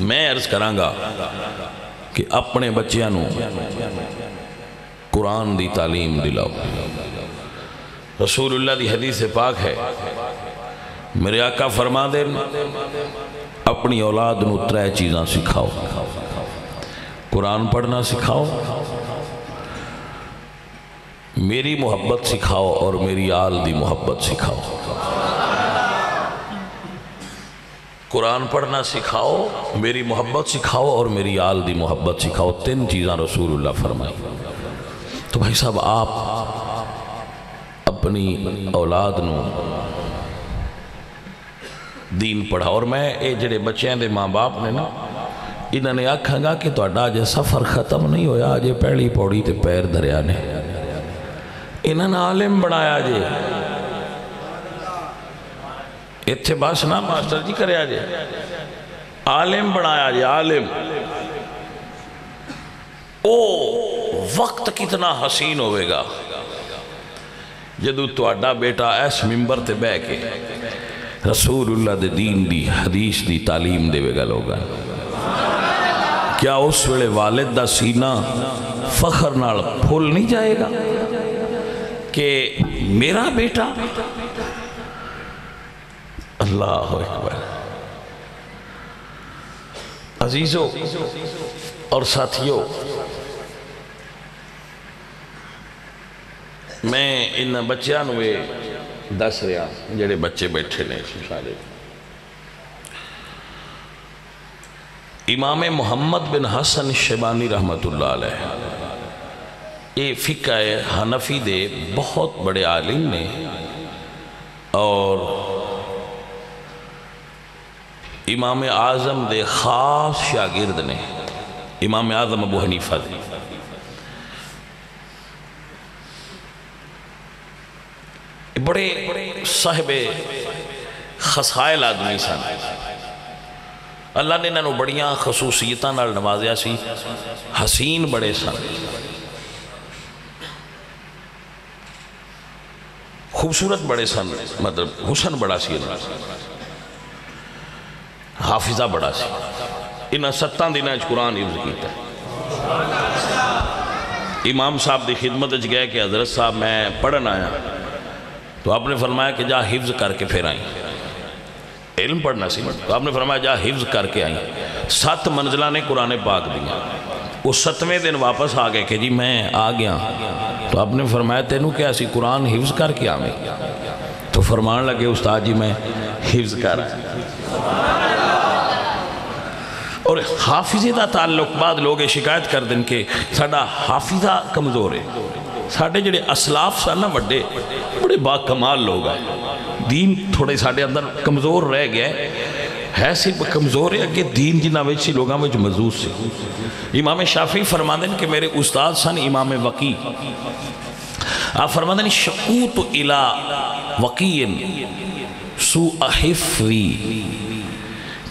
میں عرض کرانگا کہ اپنے بچیاں نو قرآن دی تعلیم دلاؤ۔ رسول اللہ دی حدیث پاک ہے، میرے آقا فرما دیں اپنی اولاد نو 3 چیزاں سکھاؤ، قرآن پڑھنا سکھاؤ، میری محبت سکھاؤ، اور میری آل دی محبت سکھاؤ۔ قرآن پڑھنا سکھاؤ، میری محبت سکھاؤ، اور میری آل دی محبت سکھاؤ۔ 3 چیزاں رسول اللہ فرمائی۔ تو بھائی صاحب آپ اپنی اولاد نو دین پڑھا، اور میں اے جڑے بچیاں دے ماں باپ نے نا انہوں نے آکھاں گا کہ تہاڈا اجے سفر ختم نہیں ہویا، اجے پہلی پوڑی تے پیر دھریا نے، انہوں نے عالم بنایا جے، اتھے بس نا ماسٹر جی کریا جے، عالم بنایا جے، عالم۔ او وقت کتنا حسین ہوئے گا جدو تہاڈا بیٹا ایس ممبر تے بہ کے رسول اللہ دے دین دی حدیث دی تعلیم دے گا لوگا، کیا اس ویلے والد دا سینہ فخر نال پھول نہیں جائے گا کہ میرا بیٹا؟ اللہ اکبر۔ عزیزو اور ساتھیو، میں ان بچیاں نوے دس رہا جڑے بچے بیٹھے نے سارے، امام محمد بن حسن شیبانی رحمت اللہ علیہ یہ فقہ حنفی دے بہت بڑے عالم نے، اور امام اعظم دے خاص شاگرد نے، امام اعظم ابو حنیفہ دے۔ بڑے صاحب خصائل آدمی سن، اللہ نے انہوں بڑیاں خصوصیتاں نال نوازیا سی، حسین بڑے سن، خوبصورت بڑے سن، مطلب حسن بڑا سی، حافظہ بڑا سی۔ انہاں 7 دنوں قرآن حفظ کیتا ہے۔ امام صاحب دی خدمت اچ گئے کہ حضرت صاحب میں پڑھن آیا، تو آپ نے فرمایا کہ جا حفظ کر کے پھر آئیں، علم پڑھنا سی، تو آپ نے فرمایا جا حفظ کر کے آئیں۔ 7 منزلہ نے قرآن پاک دیا، وہ 7ویں دن واپس آ گئے کہ جی میں آ گیا، تو آپ نے فرمایا تینوں کیا اسی قرآن حفظ کر کے آئیں؟ تو فرمان لگے استاد جی میں حفظ کر۔ اور حافظے دا تعلق بعد لوگ شکایت کر دیں کہ ساڑھا حافظہ کمزور ہے، ساڑھے جڑے اسلاف سا نا بڑے بڑے با کمال لوگ ہیں، دین تھوڑے ساڑھے اندر کمزور رہ گئے، ہے صرف کمزور ہے کہ دین جنہ ویچی لوگاں ویچ مضبوط سے۔ امام شافعی فرماندے کہ میرے استاد سن امام وقی، آپ فرماندے شکوت الى وقین سوء حفظی،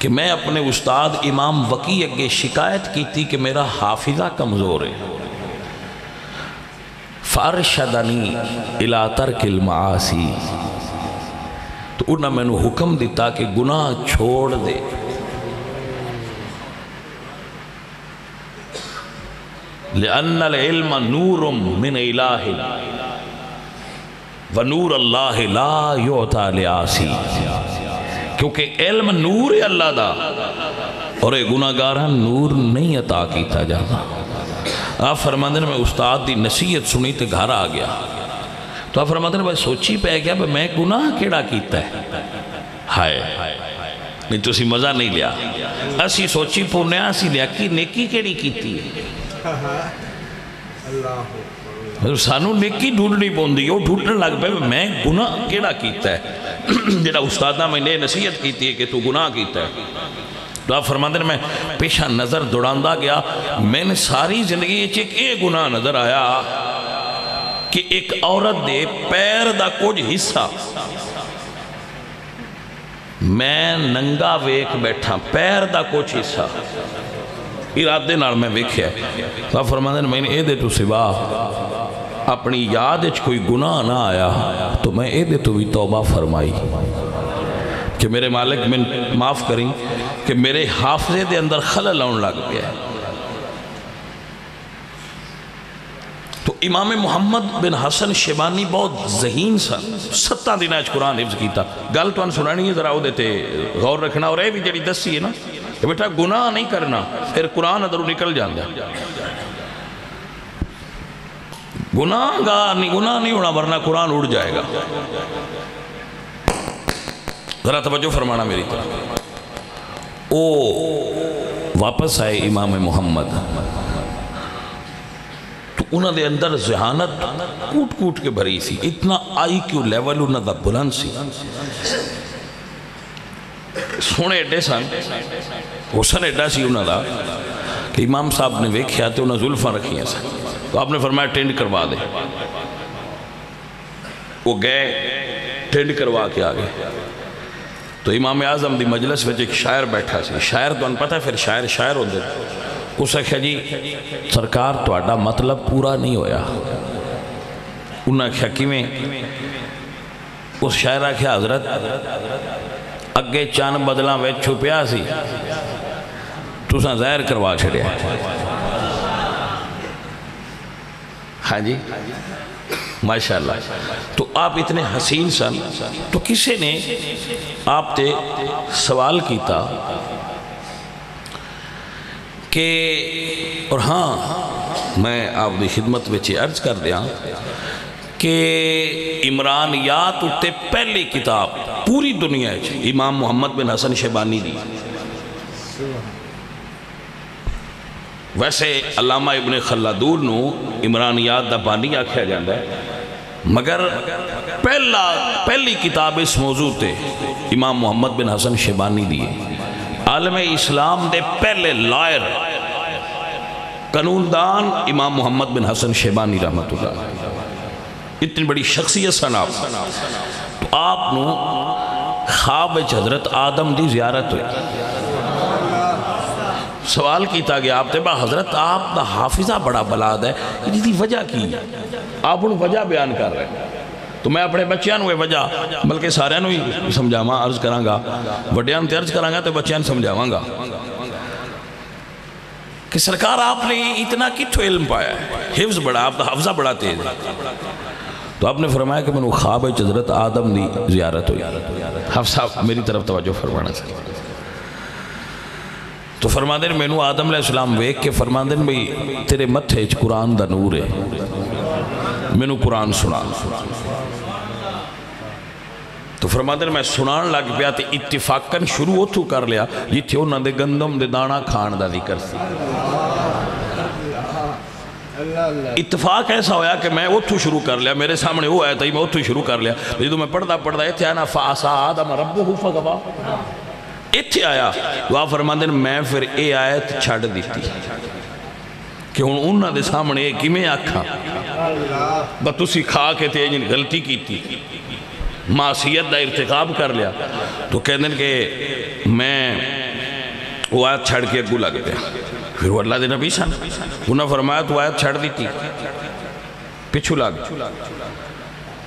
کہ میں اپنے استاد امام وقی اگے شکایت کی تھی کہ میرا حافظہ کمزور ہے، فارشدنی الى ترک المعاصی، تو انہوں نے میں حکم دیتا کہ گناہ چھوڑ دے۔ لأن العلم نور من الہ ونور اللہ لا یعطا لعاصی، کیونکہ علم نور ہے اللہ دا، اور اے گناہگاراں نور نہیں عطا کیتا جانا۔ آپ فرماندے میں استاد دی نصیحت سنی تے گھر آ گیا، تو آپ فرماندے میں سوچی پہ گیا میں گناہ کیڑا کیتا ہے؟ ہائے نہیں تو اسی مزہ نہیں لیا، اسی سوچی پونیا اسی لیا کی نیکی کیڑی کیتی ہے، سانو نیکی ڈھونڈنی پوندی، وہ ڈھونڈنے لگ پہ میں گناہ کیڑا کیتا ہے، جڑا استادہ میں نے نصیحت کیتی ہے کہ تو گناہ کیتا ہے۔ تو آپ فرماندے میں پیشہ نظر دوڑاندہ گیا، میں نے ساری زندگی ایک گناہ نظر آیا کہ ایک عورت دے پیر دا کچھ حصہ میں ننگا ویک بیٹھا، پیر دا کچھ حصہ ارادے نال میں ویکھیا۔ تو آپ فرماندے میں نے اے دے تو سوا اپنی یاد اچھ کوئی گناہ نہ آیا، تو میں اے دے تو بھی توبہ فرمائی۔ کہ میرے مالک من معاف کریں کہ میرے حافظے دے اندر خلل آن لگ گیا ہے. تو امام محمد بن حسن شیبانی بہت ذہین سن. 7 دن قرآن حفظ کیتا. گل تو سنانی ہے ذرا وہ دیتے غور رکھنا. اور یہ بھی جڑی دسی ہے نا کہ بیٹا گناہ نہیں کرنا پھر قرآن ادھروں نکل جاندہ. گناہ نہیں ہونا ورنہ قرآن اڑ جائے گا. ذرا توجہ فرمانا میری طرف. او واپس آئے امام محمد تو انہوں دے اندر ذہانت کوٹ کوٹ کے بھری سی. اتنا آئی کیو لیول انہوں دا بلند سی. سونے ایڈے سن حسن ایڈا سی انہوں دا کہ امام صاحب نے ویکھیا تو انہوں زلفاں رکھیاں سن. تو آپ نے فرمایا ٹینڈ کروا دے. وہ گئے ٹینڈ کروا کے آگے. تو امام اعظم دی مجلس وچ ایک شاعر بیٹھا سی. شاعر تو انہوں پتہ ہے پھر شاعر ہوندے. اس نے کہا جی سرکار تہاڈا مطلب پورا نہیں ہویا. انہوں نے کہا کیویں؟ اس شاعر کہا حضرت اگے چند بدلاں وچ چھپیا سی تساں ظاہر کروا چھڑیا. ہاں جی ماشاءاللہ. تو آپ اتنے حسین سن. تو کسی نے آپ تے سوال کیتا کہ اور ہاں میں آپ دی خدمت وچ عرض کر دیا کہ عمرانیات اتے پہلی کتاب پوری دنیا ہے امام محمد بن حسن شیبانی دی. ویسے علامہ ابن خلدون نو عمرانیات دا بانی آکھیا جاندہ ہے مگر پہلی کتاب اس موضوع تے امام محمد بن حسن شیبانی دی. عالم اسلام دے پہلے لائر قانون دان امام محمد بن حسن شیبانی رحمت اللہ. اتنی بڑی شخصیت سن آپ. تو آپ نو خواب وچ حضرت آدم دی زیارت ہوئی. سوال کیتا گیا آپ تے با حضرت آپ دا حافظہ بڑا بلاد ہے یہ دی وجہ کی ہے؟ آپ انہوں وجہ بیان کر رہے ہیں. تو میں اپنے بچیاں نوے وجہ بلکہ سارے نوی سمجھاواں عرض کرانگا وڈیاں تے عرض کرانگا تو بچیاں سمجھاواں گا کہ سرکار آپ نے اتنا کتھو علم پایا ہے. حفظ بڑا آپ دا حفظہ بڑا تیز ہے. تو آپ نے فرمایا کہ میں نے خواب ہے حضرت آدم دی زیارت ہوئی. حفظہ میری طرف توجہ فرمانا چاہیے. تو فرماندن میں نے آدم علیہ السلام ویک کے فرماندن بھئی تیرے متھے قرآن دا نور ہے میں نے قرآن سنا. تو فرماندن میں سنان لگ پیا تے اتفاقاً شروع اتھو کر لیا جتھے انہوں نے گندم دے دانا کھان دا ذکر سی. اتفاق ایسا ہویا کہ میں اتھو شروع کر لیا. میرے سامنے وہ آیا تھا میں اتھو شروع کر لیا. جدو میں پڑھدا اتھے آنا فَعَسَا آدَمَ رَبُّهُ فَغَوَا اتھے آیا. وہ فرماندن میں پھر اے آیت چھڑ دیتی کہ انہوں دے سامنے ایک ہی میں آکھا بتوسی کھا کے تھے جن غلطی کی تھی معصیت دا ارتکاب کر لیا. تو کہندن کہ میں وہ آیت چھڑ کے اگو لگ دیا. پھر وہ اللہ دے نبی سن انہوں فرمایا تو آیت چھڑ دیتی پچھو لگ.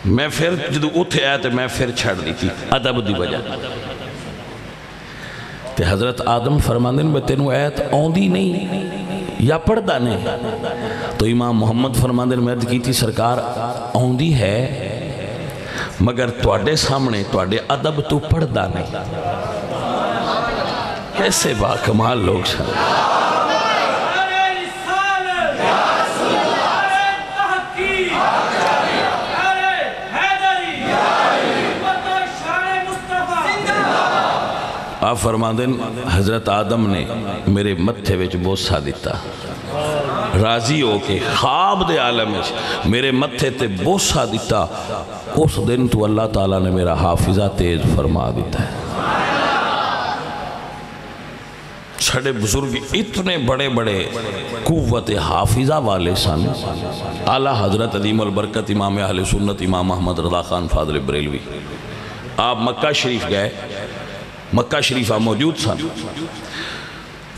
میں پھر جدو اتھے آیا تو میں پھر چھڑ دیتی ادب دی وجہ. تے حضرت آدم فرماندن میں تینوں آیت آندی نہیں یا پڑھدا نہیں. تو امام محمد فرماندن میں عرض کی تھی سرکار آندی ہے مگر تواڈے سامنے تواڈے ادب تو پڑھدا نہیں. کیسے با کمال لوگ سن. آپ فرماندن حضرت آدم نے میرے متھے وچ بوسہ دیتا راضی ہو کے خواب دے عالم وچ میرے متھے تے بوسہ دیتا. اس دن تو اللہ تعالیٰ نے میرا حافظہ تیز فرما دیتا ہے. چھڑے بزرگ اتنے بڑے بڑے قوت حافظہ والے سن. اعلیٰ حضرت عظیم البرکت امام اہل سنت امام احمد رضا خان فاضل بریلوی آپ مکہ شریف گئے. مکہ شریفہ موجود سن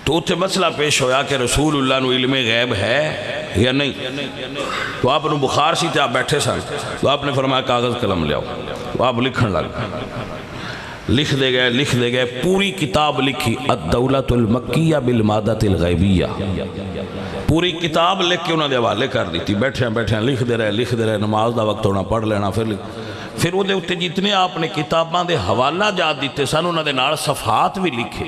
تو اتھے مسئلہ پیش ہویا کہ رسول اللہ نو علم غیب ہے یا نہیں. تو آپ نے بخار سی تھے آپ بیٹھے سن تو آپ نے فرمایا کاغذ قلم لے آؤ. تو آپ لکھن لگ لکھ دے گئے پوری کتاب لکھی الدولۃ المکیہ بالمادۃ الغیبیہ، پوری کتاب لکھ کے انہوں نے حوالے کر دی تھی، بیٹھے لکھ دے رہے، نماز دا وقت ہونا پڑھ لینا، پھر وہ دے اتے جتنے آپ نے کتاباں دے حوالہ جات دیتے سن انہوں نے نال صفحات بھی لکھے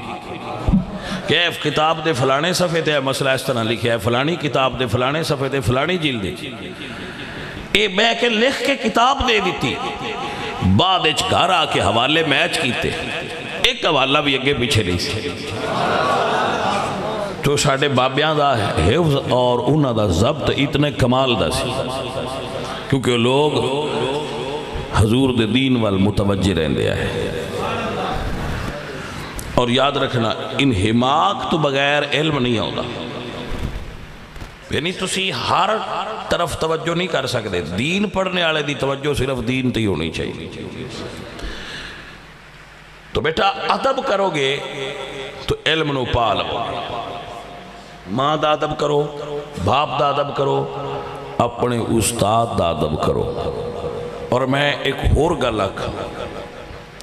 کہ اے کتاب دے فلانے صفحے تے مسئلہ اس طرح لکھے ہے، فلانی کتاب دے فلانے صفحے تے فلانی جلد اے میں کہ لکھ کے کتاب دے دیتی، بعد اچ گھر آ کے حوالے میچ کیتے، ایک حوالہ بھی اگے پیچھے نہیں سی۔ تو ساڑھے بابیاں دا حفظ اور انہاں دا ضبط اتنے کمال دا سی، کیونکہ لوگ حضور دے دین وال متوجہ رہندے آئے۔ اور یاد رکھنا انہماک تو بغیر علم نہیں ہوگا، یعنی تسی ہر طرف توجہ نہیں کر سکتے، دین پڑھنے والے دی توجہ صرف دین تے ہونی چاہیے۔ تو بیٹا ادب کرو گے تو علم نو پا لو، ماں دا ادب کرو، باپ دا ادب کرو، اپنے استاد دا ادب کرو۔ اور میں ایک اور گل آکھا،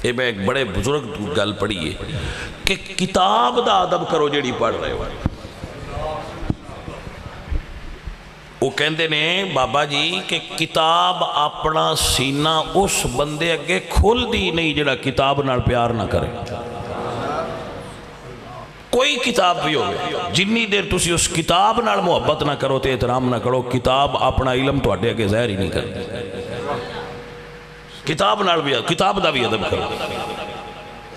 یہ میں ایک بڑے بزرگ گل پڑھی ہے کہ کتاب دا ادب کرو جیڑی پڑھ رہے ہو۔ وہ کہندے نے بابا جی کہ کتاب اپنا سینہ اس بندے اگے کھل دی نہیں جڑا کتاب نال پیار نہ کرے۔ کوئی کتاب بھی ہوگی جنی دیر تسی اس کتاب نال محبت نہ کرو تے احترام نہ کرو، کتاب اپنا علم تو اڈے اگے ظاہر ہی نہیں کرے۔ کتاب نال بھی، کتاب دا بھی ادب کرو۔